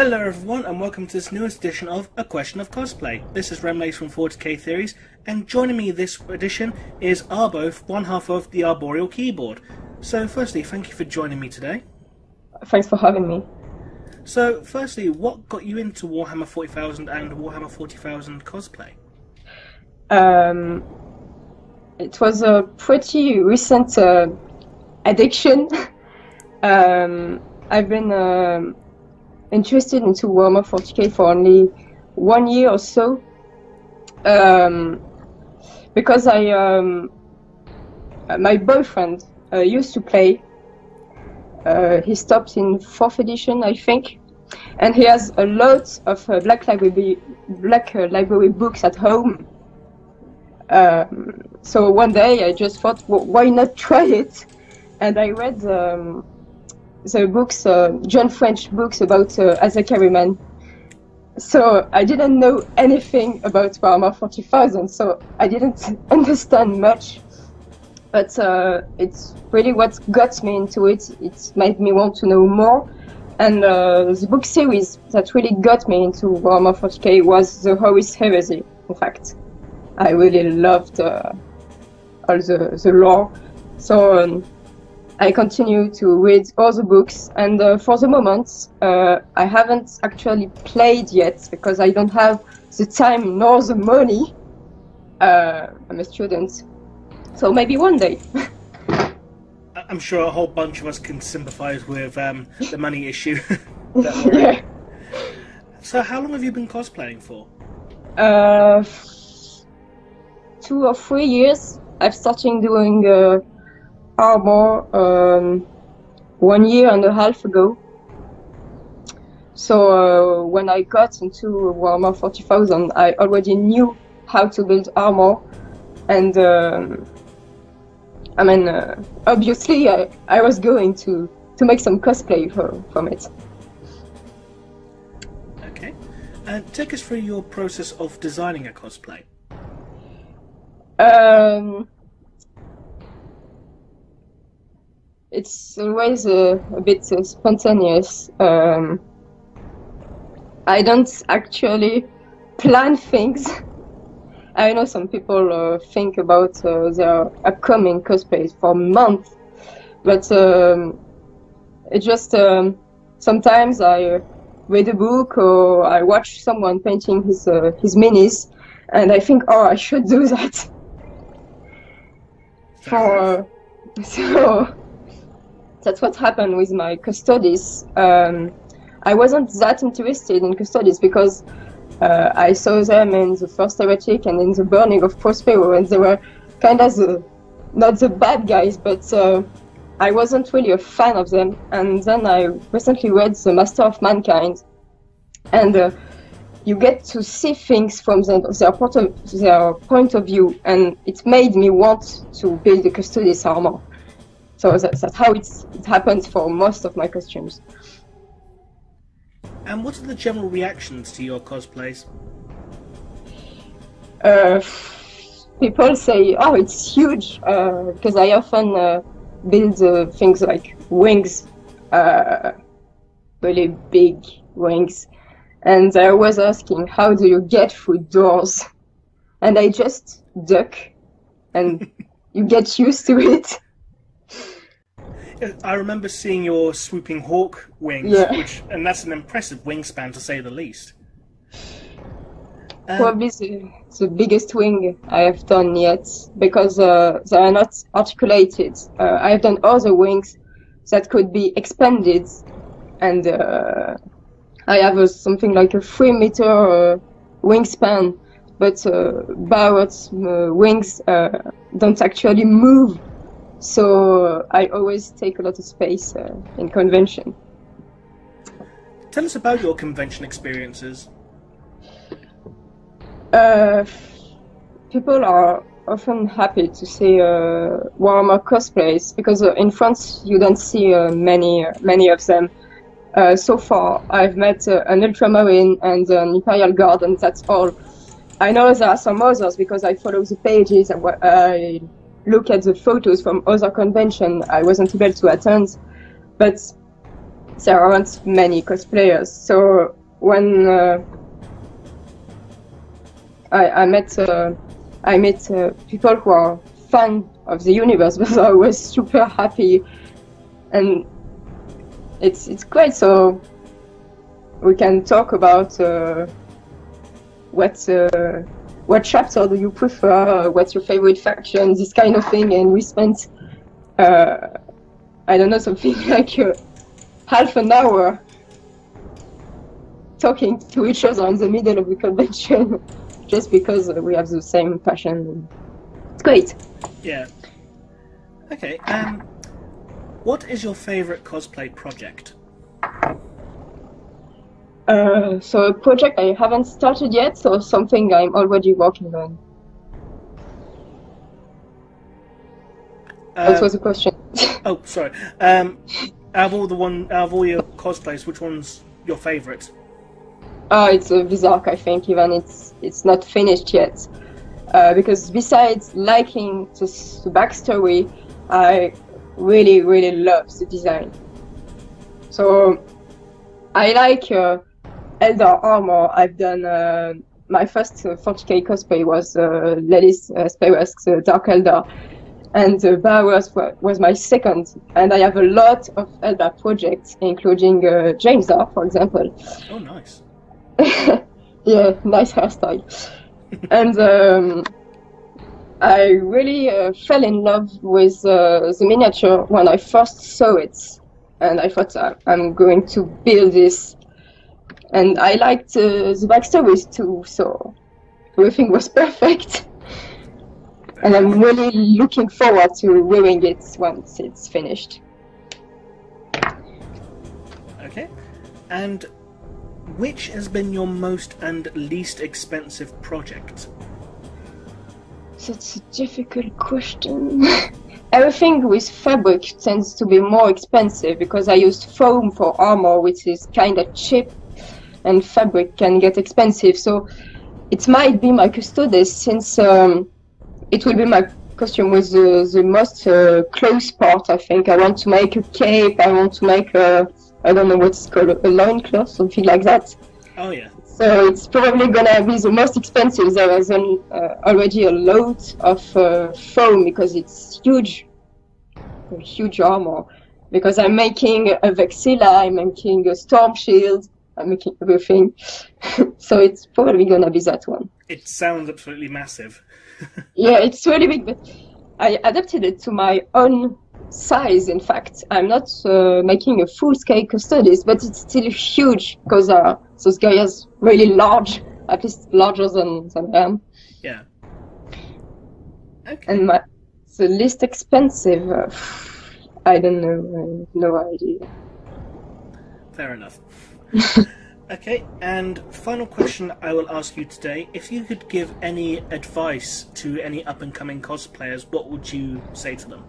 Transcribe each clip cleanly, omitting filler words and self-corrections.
Hello everyone and welcome to this newest edition of A Question of Cosplay. This is Remleiz from 40k Theories, and joining me this edition is Arbo, one half of the Arboreal Keyboard. So firstly, thank you for joining me today. Thanks for having me. So firstly, what got you into Warhammer 40,000 and Warhammer 40,000 cosplay? It was a pretty recent addiction. I've been interested into Warhammer 40k for only 1 year or so, because my boyfriend used to play. He stopped in 4th edition, I think, and he has a lot of Black Library books at home. So one day I just thought, well, why not try it? And I read the books, John French books about Elkashir-man. So I didn't know anything about Warhammer 40,000, so I didn't understand much. But it's really what got me into it. It made me want to know more. And the book series that really got me into Warhammer 40k was the Horus Heresy, in fact. I really loved all the lore. So I continue to read all the books, and for the moment I haven't actually played yet because I don't have the time nor the money. I'm a student, so maybe one day. I'm sure a whole bunch of us can sympathise with the money issue. Yeah. So how long have you been cosplaying for? 2 or 3 years. I've started doing Arbo 1 year and a half ago. So when I got into Warhammer 40,000, I already knew how to build armor, and I mean, obviously I was going to make some cosplay from it. Okay, and take us through your process of designing a cosplay. It's always a bit spontaneous. I don't actually plan things. I know some people think about their upcoming cosplays for months, but it just sometimes I read a book or I watch someone painting his minis, and I think, oh, I should do that. So that's what happened with my custodies. I wasn't that interested in custodies because I saw them in the First Heretic and in the Burning of Prospero, and they were kind of not the bad guys, but I wasn't really a fan of them. And then I recently read The Master of Mankind, and you get to see things from their point of view, and it made me want to build a Custodes armor. So that's how it happens for most of my costumes. And what are the general reactions to your cosplays? People say, oh, it's huge, because I often build things like wings, really big wings. And I was asking, how do you get through doors? And I just duck, and you get used to it. I remember seeing your swooping hawk wings, yeah. and that's an impressive wingspan to say the least. Probably the biggest wing I have done yet, because they are not articulated. I have done other wings that could be expanded, and I have something like a 3-meter wingspan, but Barrett's wings don't actually move, so I always take a lot of space in convention. Tell us about your convention experiences. People are often happy to see Warhammer cosplays, because in France you don't see many of them. So far, I've met an Ultramarine and an Imperial Guard, and that's all. I know there are some others because I follow the pages and I look at the photos from other conventions I wasn't able to attend. But there aren't many cosplayers. So when I met people who are fan of the universe, but I was super happy, and it's great. So we can talk about what chapter do you prefer, what's your favorite faction, this kind of thing, and we spent I don't know, something like half an hour talking to each other in the middle of the convention, just because we have the same passion. It's great. Yeah. Okay. What is your favorite cosplay project? So a project I haven't started yet, or something I'm already working on. That was a question. Oh, sorry. Out of all your cosplays, which one's your favorite? It's a Vizark, I think. Even it's not finished yet, because besides liking the backstory, I really love the design. So I like Elder Armor. I've done my first 40k cosplay was Lely's Spywask, Dark Elder, and Bowers was my second. And I have a lot of Elder projects, including James R, for example. Oh, nice. Yeah, nice hairstyle. And I really fell in love with the miniature when I first saw it, and I thought I'm going to build this. And I liked the backstories too, so everything was perfect. And I'm really looking forward to wearing it once it's finished. Okay. And which has been your most and least expensive project? That's a difficult question. Everything with fabric tends to be more expensive because I used foam for armor, which is kind of cheap, and fabric can get expensive. So it might be my custodes, since it will be my costume with the most close part, I think. I want to make a cape, I want to make a, I don't know what's called, a loincloth, something like that. Oh yeah. So it's probably gonna be the most expensive. There is already a lot of foam because it's huge, a huge armor. Because I'm making a Vexilla, I'm making a storm shield, I'm making everything. So it's probably gonna be that one. It sounds absolutely massive. Yeah, it's really big, but I adapted it to my own size. In fact, I'm not making a full-scale custodes, but it's still huge because those guys are really large, at least larger than I am. Yeah. Okay. And the least expensive, I don't know, I have no idea. Fair enough. Okay, and final question I will ask you today. If you could give any advice to any up-and-coming cosplayers, what would you say to them?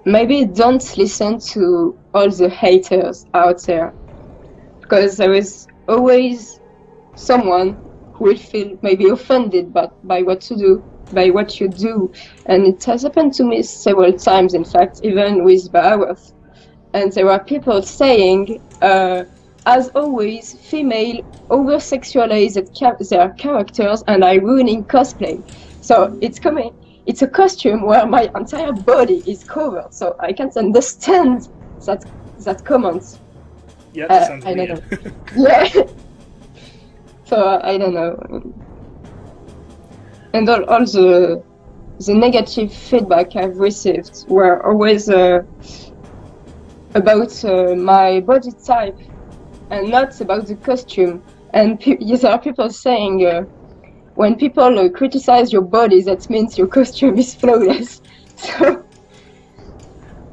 Maybe don't listen to all the haters out there, because there is always someone who will feel maybe offended by what you do, and it has happened to me several times, in fact, even with Bauerth. And there are people saying, as always, female over-sexualize their characters and are ruining cosplay. So it's a costume where my entire body is covered, so I can't understand that comment. Yeah, that sounds I weird. don't know. Yeah. So I don't know. And all the negative feedback I've received were always about my body type and not about the costume. And there are people saying, when people criticize your body, that means your costume is flawless. So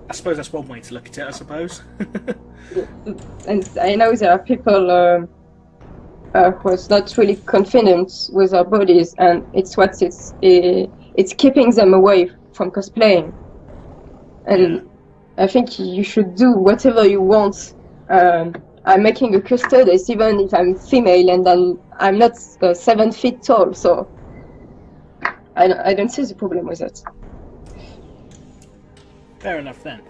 I suppose that's one way to look at it, I suppose. and I know there are people who are not really confident with their bodies, and it's keeping them away from cosplaying. And I think you should do whatever you want. I'm making a custodes even if I'm female, and I'm not 7 feet tall, so I don't see the problem with it. Fair enough then.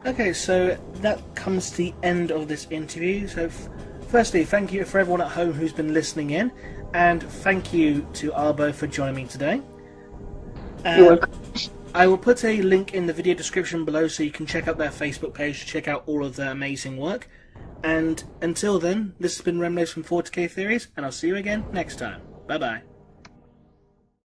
Okay, so that comes to the end of this interview. So firstly, thank you for everyone at home who's been listening in, and thank you to Arbo for joining me today. You're welcome. I will put a link in the video description below so you can check out their Facebook page to check out all of their amazing work. And until then, this has been Remleiz from 40k Theories, and I'll see you again next time. Bye bye.